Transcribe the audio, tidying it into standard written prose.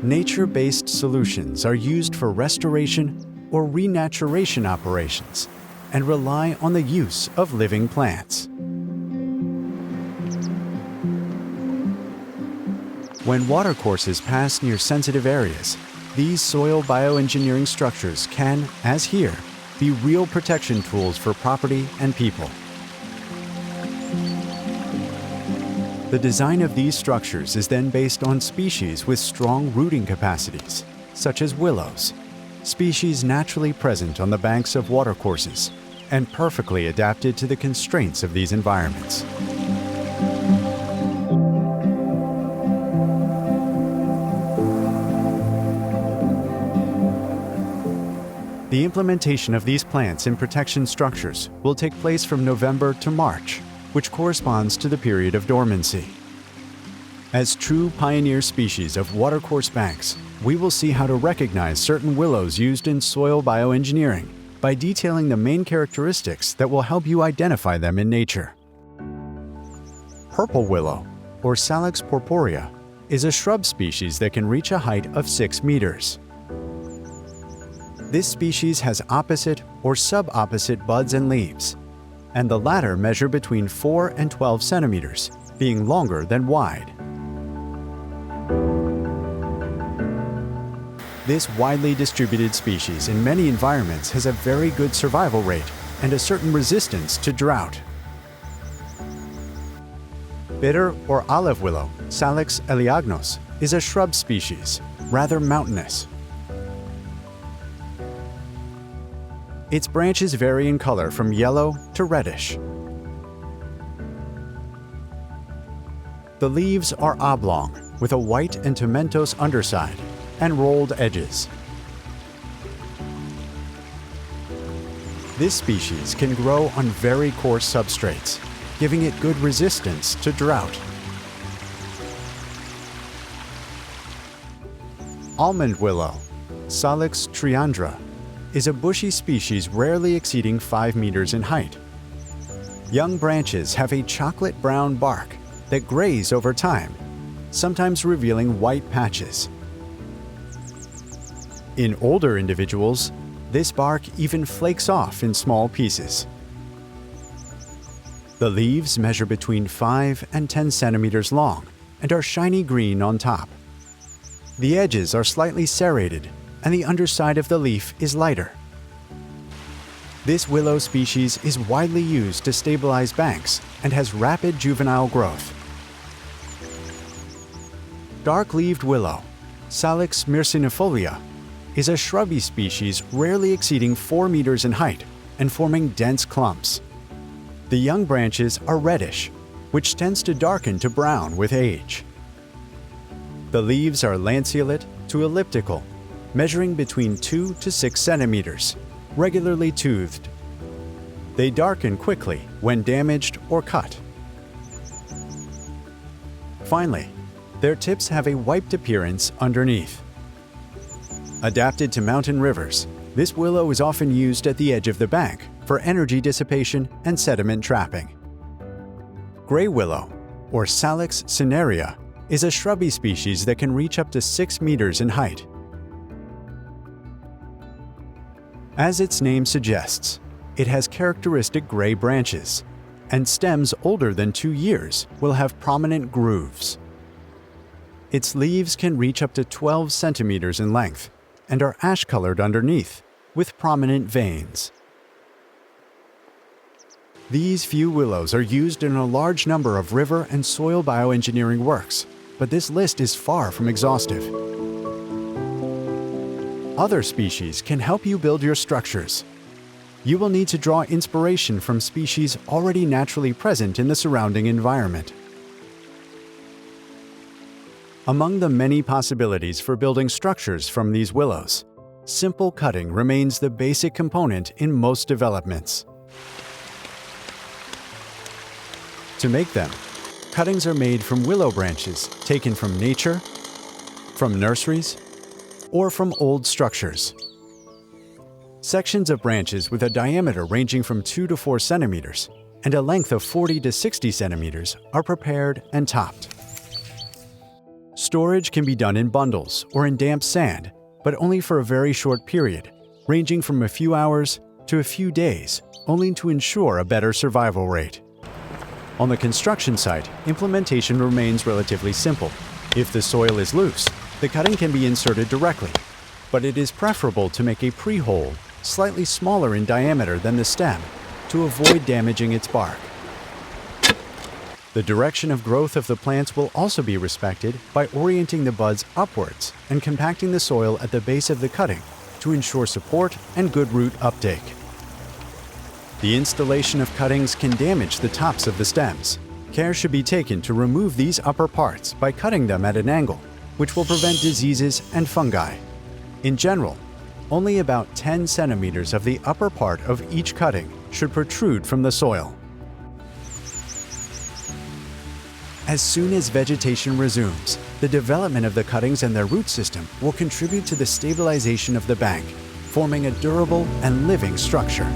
Nature-based solutions are used for restoration or renaturation operations and rely on the use of living plants. When watercourses pass near sensitive areas, these soil bioengineering structures can, as here, be real protection tools for property and people. The design of these structures is then based on species with strong rooting capacities, such as willows, species naturally present on the banks of watercourses and perfectly adapted to the constraints of these environments. The implementation of these plants in protection structures will take place from November to March, which corresponds to the period of dormancy. As true pioneer species of watercourse banks, we will see how to recognize certain willows used in soil bioengineering by detailing the main characteristics that will help you identify them in nature. Purple willow, or Salix purpurea, is a shrub species that can reach a height of 6 meters. This species has opposite or subopposite buds and leaves, and the latter measure between 4 and 12 centimeters, being longer than wide. This widely distributed species in many environments has a very good survival rate and a certain resistance to drought. Bitter or olive willow, Salix eleagnos, is a shrub species, rather mountainous. Its branches vary in color from yellow to reddish. The leaves are oblong, with a white and tomentose underside and rolled edges. This species can grow on very coarse substrates, giving it good resistance to drought. Almond willow, Salix triandra, is a bushy species rarely exceeding 5 meters in height. Young branches have a chocolate brown bark that grays over time, sometimes revealing white patches. In older individuals, this bark even flakes off in small pieces. The leaves measure between 5 and 10 centimeters long and are shiny green on top. The edges are slightly serrated, and the underside of the leaf is lighter. This willow species is widely used to stabilize banks and has rapid juvenile growth. Dark-leaved willow, Salix myrcinifolia, is a shrubby species rarely exceeding 4 meters in height and forming dense clumps. The young branches are reddish, which tends to darken to brown with age. The leaves are lanceolate to elliptical, measuring between 2 to 6 centimeters, regularly toothed. They darken quickly when damaged or cut. Finally, their tips have a wiped appearance underneath. Adapted to mountain rivers, this willow is often used at the edge of the bank for energy dissipation and sediment trapping. Gray willow, or Salix cinerea, is a shrubby species that can reach up to 6 meters in height. As its name suggests, it has characteristic gray branches, and stems older than 2 years will have prominent grooves. Its leaves can reach up to 12 centimeters in length and are ash-colored underneath, with prominent veins. These few willows are used in a large number of river and soil bioengineering works, but this list is far from exhaustive. Other species can help you build your structures. You will need to draw inspiration from species already naturally present in the surrounding environment. Among the many possibilities for building structures from these willows, simple cutting remains the basic component in most developments. To make them, cuttings are made from willow branches taken from nature, from nurseries, or from old structures. Sections of branches with a diameter ranging from 2 to 4 centimeters and a length of 40 to 60 centimeters are prepared and topped. Storage can be done in bundles or in damp sand, but only for a very short period, ranging from a few hours to a few days, only to ensure a better survival rate. On the construction site, implementation remains relatively simple. If the soil is loose, the cutting can be inserted directly, but it is preferable to make a pre-hole slightly smaller in diameter than the stem to avoid damaging its bark. The direction of growth of the plants will also be respected by orienting the buds upwards and compacting the soil at the base of the cutting to ensure support and good root uptake. The installation of cuttings can damage the tops of the stems. Care should be taken to remove these upper parts by cutting them at an angle, which will prevent diseases and fungi. In general, only about 10 centimeters of the upper part of each cutting should protrude from the soil. As soon as vegetation resumes, the development of the cuttings and their root system will contribute to the stabilization of the bank, forming a durable and living structure.